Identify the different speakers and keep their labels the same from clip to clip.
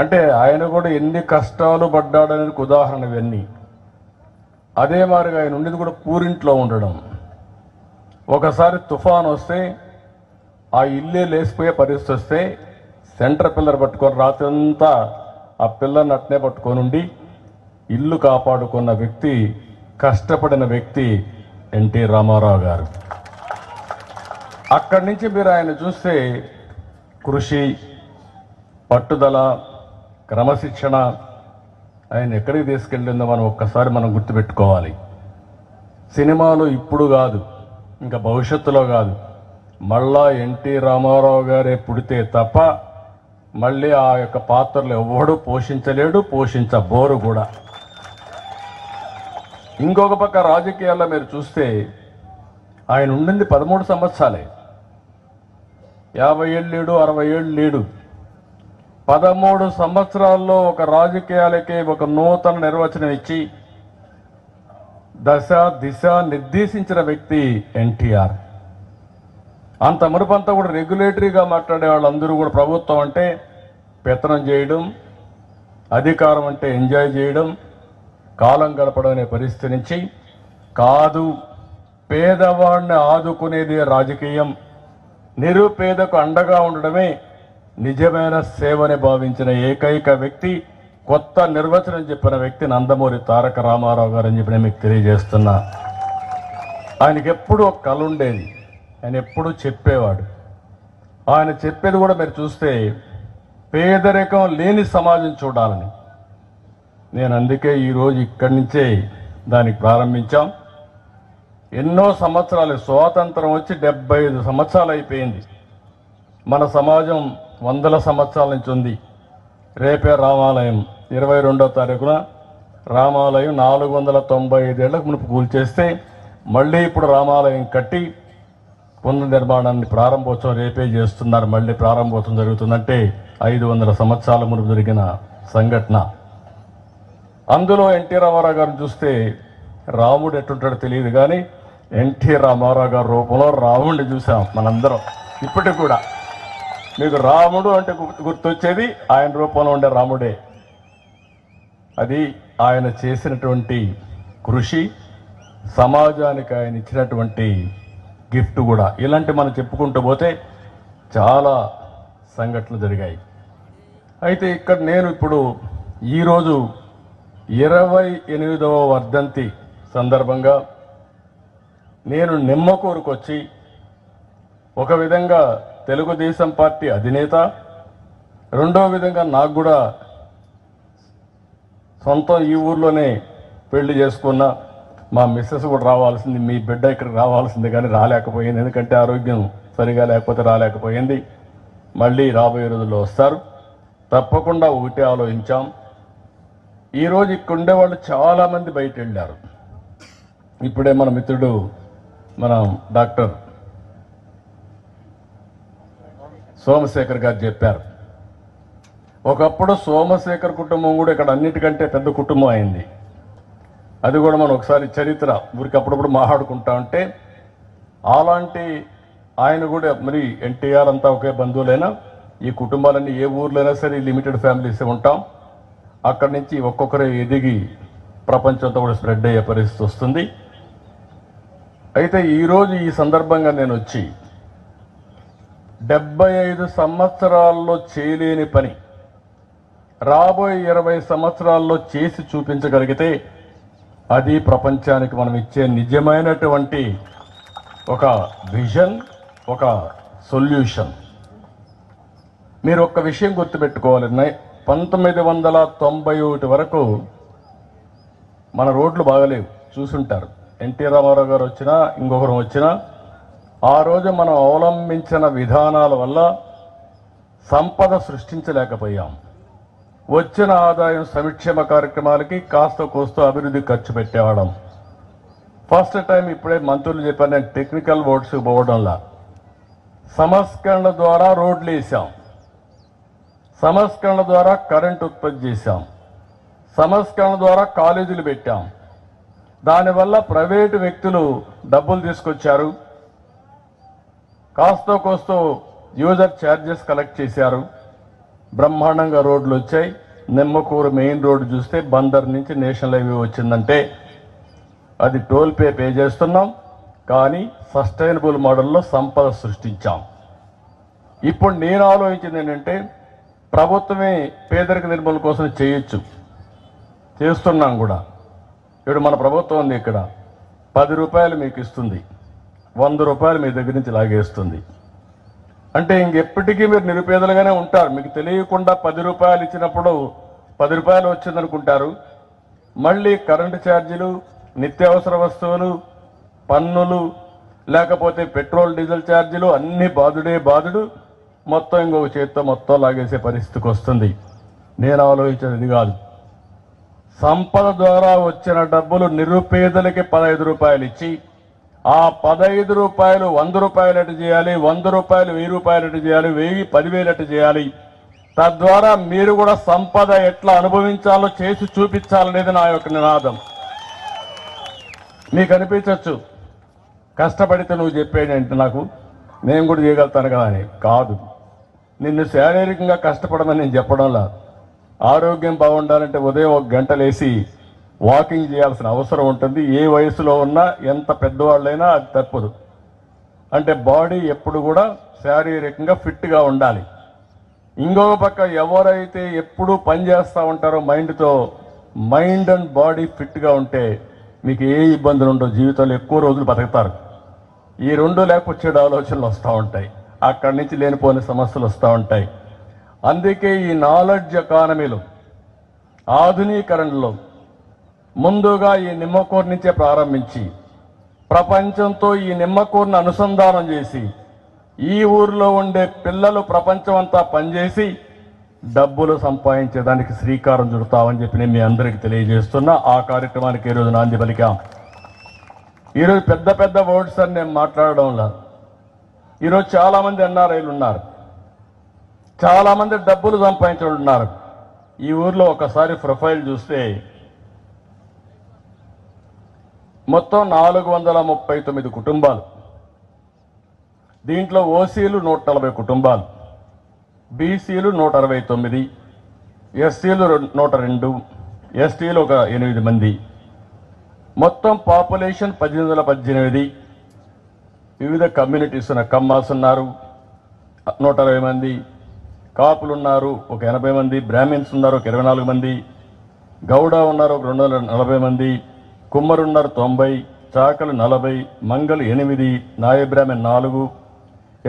Speaker 1: అంటే ఆయన కూడా ఎన్ని కష్టాలు పడ్డాడనేది ఉదాహరణ ఇవన్నీ. అదే మాదిరిగా ఆయన ఉండేది కూడా పూరింట్లో ఉండడం. ఒకసారి తుఫాన్ వస్తే ఆ ఇల్లే లేసిపోయే పరిస్థితి వస్తే సెంటర్ పిల్లర్ పట్టుకొని రాత్రంతా ఆ పిల్లర్ని అట్నే పట్టుకొని ఉండి ఇల్లు కాపాడుకున్న వ్యక్తి, కష్టపడిన వ్యక్తి ఎన్టీ రామారావు గారు. అక్కడి నుంచి మీరు ఆయన చూస్తే కృషి, పట్టుదల, క్రమశిక్షణ ఆయన ఎక్కడికి తీసుకెళ్ళిందో మనం ఒక్కసారి మనం గుర్తుపెట్టుకోవాలి. సినిమాలు ఇప్పుడు కాదు, ఇంకా భవిష్యత్తులో కాదు, మళ్ళా ఎన్టీ రామారావు గారే పుడితే తప్ప మళ్ళీ ఆ యొక్క పాత్రలు ఎవడు పోషించలేడు, పోషించబోరు కూడా. ఇంకొక పక్క రాజకీయాల్లో మీరు చూస్తే ఆయన ఉండింది 13 సంవత్సరాలే. 50 ఏళ్ళు లేడు, 60 ఏళ్ళు లేడు. 13 సంవత్సరాల్లో ఒక రాజకీయాలకే ఒక నూతన నిర్వచనం ఇచ్చి దశ దిశ నిర్దేశించిన వ్యక్తి ఎన్టీఆర్. అంత మునుపంతా కూడా రెగ్యులేటరీగా మాట్లాడే వాళ్ళందరూ కూడా ప్రభుత్వం అంటే పెత్తనం చేయడం, అధికారం అంటే ఎంజాయ్ చేయడం, కాలం గడపడం అనే పరిస్థితి నుంచి కాదు, పేదవాడిని ఆదుకునేది రాజకీయం, నిరుపేదకు అండగా ఉండడమే నిజమైన సేవని భావించిన ఏకైక వ్యక్తి, కొత్త నిర్వచనం చెప్పిన వ్యక్తి నందమూరి తారక రామారావు గారు అని చెప్పి నేను మీకు తెలియజేస్తున్నా. ఆయనకి ఎప్పుడూ ఒక కళ ఉండేది, ఆయన ఎప్పుడూ చెప్పేవాడు. ఆయన చెప్పేది కూడా మీరు చూస్తే పేదరికం లేని సమాజం చూడాలని. నేను అందుకే ఈరోజు ఇక్కడి నుంచే దానికి ప్రారంభించాం. ఎన్నో సంవత్సరాలు, స్వాతంత్రం వచ్చి 75 సంవత్సరాలు అయిపోయింది. మన సమాజం వందల సంవత్సరాల నుంచి ఉంది. రేపే రామాలయం 22వ తారీఖున రామాలయం 495 ఏళ్లకు మునుపు కూల్చేస్తే మళ్ళీ ఇప్పుడు రామాలయం కట్టి పునర్నిర్మాణాన్ని ప్రారంభోత్సవం రేపే చేస్తున్నారు. మళ్ళీ ప్రారంభోత్సవం జరుగుతుందంటే 500 సంవత్సరాల మునుపు జరిగిన సంఘటన. అందులో ఎన్టీ రామారావు గారిని చూస్తే రాముడు ఎట్టుంటాడో తెలియదు కానీ ఎన్టీ రామారావు గారి రూపంలో రాముడిని చూసాం మనందరం. ఇప్పటికి కూడా మీకు రాముడు అంటే గుర్తొచ్చేది ఆయన రూపంలో ఉండే రాముడే. అది ఆయన చేసినటువంటి కృషి, సమాజానికి ఆయన ఇచ్చినటువంటి గిఫ్ట్ కూడా. ఇలాంటి మనం చెప్పుకుంటూ పోతే చాలా సంఘటనలు జరిగాయి. అయితే ఇక్కడ నేను ఇప్పుడు ఈరోజు 28వ వర్ధంతి సందర్భంగా నేను నిమ్మకూరుకు వచ్చి ఒక విధంగా తెలుగుదేశం పార్టీ అధినేత, రెండో విధంగా నాకు కూడా సొంతం ఈ ఊర్లోనే పెళ్లి చేసుకున్న మా మిస్సెస్ కూడా రావాల్సింది, మీ బిడ్డ ఇక్కడికి రావాల్సింది కానీ రాలేకపోయింది. ఎందుకంటే ఆరోగ్యం సరిగా లేకపోతే రాలేకపోయింది. మళ్ళీ రాబోయే రోజుల్లో వస్తారు. తప్పకుండా ఒకటే ఆలోచించాం. ఈరోజు ఇక్కడ ఉండేవాళ్ళు చాలామంది బయట వెళ్ళారు. ఇప్పుడే మన మిత్రుడు డాక్టర్ సోమశేఖర్ గారు చెప్పారు. ఒకప్పుడు సోమశేఖర్ కుటుంబం కూడా ఇక్కడ అన్నిటికంటే పెద్ద కుటుంబం అయింది. అది కూడా మనం ఒకసారి చరిత్ర ఊరికి అప్పుడప్పుడు మాట్లాడుకుంటా ఉంటే అలాంటి ఆయన కూడా మరి ఎన్టీఆర్ అంతా ఒకే బంధువులైనా ఈ కుటుంబాలన్నీ ఏ ఊర్లైనా సరే లిమిటెడ్ ఫ్యామిలీస్ ఉంటాం. అక్కడి నుంచి ఒక్కొక్కరే ఎదిగి ప్రపంచంతో కూడా స్ప్రెడ్ అయ్యే పరిస్థితి వస్తుంది. అయితే ఈరోజు ఈ సందర్భంగా నేను వచ్చి 75 సంవత్సరాల్లో చేయలేని పని రాబోయే 20 సంవత్సరాల్లో చేసి చూపించగలిగితే అది ప్రపంచానికి మనం ఇచ్చే నిజమైనటువంటి ఒక విజన్, ఒక సొల్యూషన్. మీరు ఒక్క విషయం గుర్తుపెట్టుకోవాలి. 1991 వరకు మన రోడ్లు బాగలేవు, చూసుంటారు. ఎన్టీ రామారావు గారు వచ్చినా ఇంకొకరు వచ్చినా ఆ రోజు మనం అవలంబించిన విధానాల వల్ల సంపద సృష్టించలేకపోయాం. వచ్చిన ఆదాయం సంక్షేమ కార్యక్రమాలకి కాస్త కోస్తో అభివృద్ధి ఖర్చు పెట్టేవాళ్ళం. ఫస్ట్ టైం ఇప్పుడే మంత్రులు చెప్పారు, నేను టెక్నికల్ ఓట్స్ పోవడంలా సంస్కరణల ద్వారా రోడ్లు వేసాం, సంస్కరణల ద్వారా కరెంట్ ఉత్పత్తి చేశాం, సంస్కరణల ద్వారా కాలేజీలు పెట్టాం. దానివల్ల ప్రైవేటు వ్యక్తులు డబ్బులు తీసుకొచ్చారు, కాస్తో కోస్తో యూజర్ ఛార్జెస్ కలెక్ట్ చేశారు, బ్రహ్మాండంగా రోడ్లు వచ్చాయి. నిమ్మకూరు మెయిన్ రోడ్డు చూస్తే బందర్ నుంచి నేషనల్ హైవే వచ్చిందంటే అది టోల్ పే చేస్తున్నాం, కానీ సస్టైనబుల్ మోడల్లో సంపద సృష్టించాం. ఇప్పుడు నేను ఆలోచించింది ఏంటంటే ప్రభుత్వమే పేదరిక నిర్మూలన కోసం చేయొచ్చు, చేస్తున్నాం కూడా. ఇప్పుడు మన ప్రభుత్వం ఉంది, ఇక్కడ 10 రూపాయలు మీకు ఇస్తుంది, 100 రూపాయలు మీ దగ్గర నుంచి లాగేస్తుంది. అంటే ఇంకెప్పటికీ మీరు నిరుపేదలుగానే ఉంటారు. మీకు తెలియకుండా 10 రూపాయలు ఇచ్చినప్పుడు 10 రూపాయలు వచ్చిందనుకుంటారు. మళ్ళీ కరెంటు ఛార్జీలు, నిత్యావసర వస్తువులు, పన్నులు, లేకపోతే పెట్రోల్ డీజిల్ ఛార్జీలు అన్ని బాధుడు మొత్తం ఇంకొక చేతితో మొత్తం లాగేసే పరిస్థితికి వస్తుంది. నేను ఆలోచించేది కాదు. సంపద ద్వారా వచ్చిన డబ్బులు నిరుపేదలకి 15 రూపాయలు ఇచ్చి ఆ 15 రూపాయలు 100 రూపాయలు ఎటు చేయాలి, 100 రూపాయలు 1000 రూపాయలు ఎటు చేయాలి, 1000 10,000 ఎటు చేయాలి. తద్వారా మీరు కూడా సంపద ఎట్లా అనుభవించాలో చేసి చూపించాలనేది నా యొక్క నినాదం. మీకు అనిపించవచ్చు కష్టపడితే నువ్వు చెప్పేయంటే నాకు నేను కూడా చేయగలుగుతాను కదా అని. కాదు, నిన్ను శారీరకంగా కష్టపడమని నేను చెప్పడంలా. ఆరోగ్యం బాగుండాలంటే ఉదయం 1 గంట లేసి వాకింగ్ చేయాల్సిన అవసరం ఉంటుంది. ఏ వయసులో ఉన్నా ఎంత పెద్దవాళ్ళైనా అది తప్పదు. అంటే బాడీ ఎప్పుడు కూడా శారీరకంగా ఫిట్గా ఉండాలి. ఇంకొక పక్క ఎవరైతే ఎప్పుడూ పని చేస్తూ ఉంటారో మైండ్తో, మైండ్ అండ్ బాడీ ఫిట్గా ఉంటే మీకు ఏ ఇబ్బందులు ఉండవు, జీవితంలో ఎక్కువ రోజులు బతుకుతారు. ఈ రెండు లేకపోతే చెడు ఆలోచనలు వస్తూ ఉంటాయి, అక్కడి నుంచి లేనిపోని సమస్యలు వస్తూ ఉంటాయి. అందుకే ఈ నాలెడ్జ్ ఎకానమీలో, ఆధునీకరణలో ముందుగా ఈ నిమ్మకూరు నుంచే ప్రారంభించి ప్రపంచంతో ఈ నిమ్మకూరును అనుసంధానం చేసి ఈ ఊరిలో ఉండే పిల్లలు ప్రపంచం అంతా పనిచేసి డబ్బులు సంపాదించేదానికి శ్రీకారం చుడతామని చెప్పి నేను మీ అందరికీ తెలియజేస్తున్నా. ఆ కార్యక్రమానికి ఈరోజు నాంది పలికాం. ఈరోజు పెద్ద పెద్ద వర్డ్స్ అని నేను మాట్లాడడం లేదు. ఈరోజు చాలామంది ఎన్ఆర్ఐలు ఉన్నారు, చాలామంది డబ్బులు సంపాదించే ఉన్నారు. ఈ ఊర్లో ఒకసారి ప్రొఫైల్ చూస్తే మొత్తం 439 కుటుంబాలు. దీంట్లో ఓసీలు 140 కుటుంబాలు, బీసీలు 169, ఎస్సీలు 102, ఎస్టీలు ఒక 8 మంది. మొత్తం పాపులేషన్ 1818. వివిధ కమ్యూనిటీస్ ఉన్న కమ్మాస్ ఉన్నారు 120 మంది, కాపులు ఉన్నారు ఒక 80 మంది, బ్రాహ్మిన్స్ ఉన్నారు ఒక 24 మంది, గౌడ ఉన్నారు ఒక 240 మంది, కుమ్మరు ఉన్నారు 90, చాకలు 40, మంగలు 8, నాయ బ్రాహ్మణ్ 4,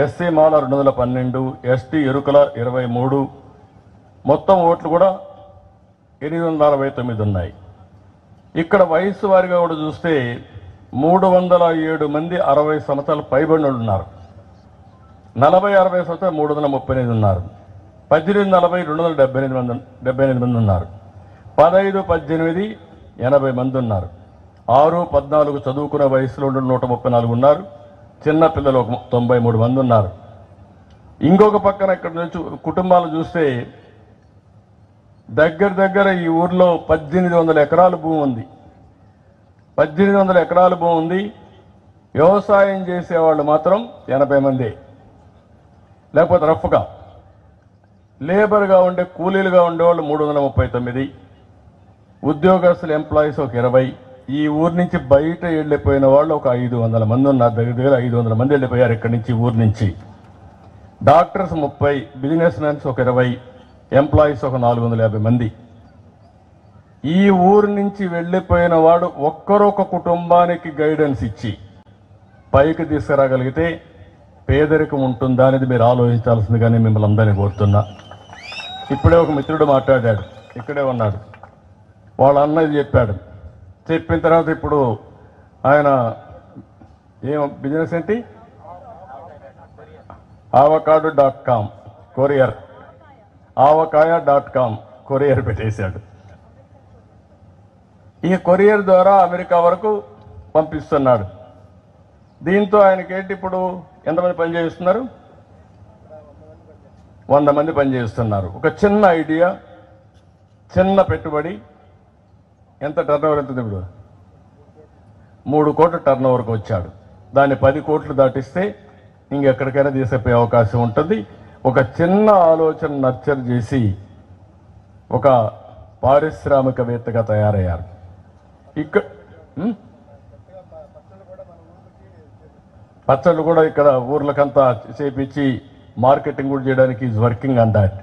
Speaker 1: ఎస్సీ మాల 212, ఎస్టీ ఎరుకల 23. మొత్తం ఓట్లు కూడా 849 ఉన్నాయి. ఇక్కడ వయస్సు వారిగా కూడా చూస్తే 307 మంది 60 సంవత్సరాలు పైబడిన ఉన్నారు. 40-60 సంవత్సరాలు 338 ఉన్నారు. 18-40 278 మంది ఉన్నారు. 15-18 80 మంది ఉన్నారు. 6-14 చదువుకునే వయసులో 134 ఉన్నారు. చిన్న పిల్లలు 93 మంది ఉన్నారు. ఇంకొక పక్కన ఇక్కడ నుంచి కుటుంబాలు చూస్తే దగ్గర ఈ ఊర్లో 1800 ఎకరాల భూమి ఉంది. 1800 ఎకరాల భూమి ఉంది. వ్యవసాయం చేసేవాళ్ళు మాత్రం 80 మంది, లేకపోతే రఫ్గా లేబర్గా ఉండే కూలీలుగా ఉండేవాళ్ళు 339, ఉద్యోగస్తులు ఎంప్లాయీస్ ఒక 20. ఈ ఊరు నుంచి బయట వెళ్ళిపోయిన వాళ్ళు ఒక 500 మంది ఉన్నారు. దగ్గర 500 మంది వెళ్ళిపోయారు ఇక్కడి నుంచి, ఊరు నుంచి. డాక్టర్స్ 30, బిజినెస్ మ్యాన్స్ ఒక 20, ఎంప్లాయీస్ ఒక 450 మంది. ఈ ఊరు నుంచి వెళ్ళిపోయిన వాడు ఒక్కరొక కుటుంబానికి గైడెన్స్ ఇచ్చి పైకి తీసుకురాగలిగితే పేదరికం ఉంటుందా అనేది మీరు ఆలోచించాల్సిందిగానే మిమ్మల్ని అందరినీ కోరుతున్నా. ఇప్పుడే ఒక మిత్రుడు మాట్లాడాడు, ఇక్కడే ఉన్నాడు. వాళ్ళ అన్నది చెప్పాడు. చెప్పిన తర్వాత ఇప్పుడు ఆయన ఏం బిజినెస్ ఏంటి, avocado.com కొరియర్, avocaya.com కొరియర్ పెట్టేశాడు. ఈ కొరియర్ ద్వారా అమెరికా వరకు పంపిస్తున్నాడు. దీంతో ఆయనకేంటి, ఇప్పుడు ఎంతమంది పనిచేస్తున్నారు? 100 మంది పనిచేస్తున్నారు. ఒక చిన్న ఐడియా, చిన్న పెట్టుబడి, ఎంత టర్నోవర్ ఎంత? ఇప్పుడు 3 కోట్ల టర్నోవర్కి వచ్చాడు. దాన్ని 10 కోట్లు దాటిస్తే ఇంకెక్కడికైనా తీసుకుపోయే అవకాశం ఉంటుంది. ఒక చిన్న ఆలోచన నర్చర్ చేసి ఒక పారిశ్రామికవేత్తగా తయారయ్యారు. పచ్చళ్ళు కూడా ఇక్కడ ఊర్లకంతా చేపించి మార్కెటింగ్ కూడా చేయడానికి ఈజ్ వర్కింగ్ ఆన్ దాట్.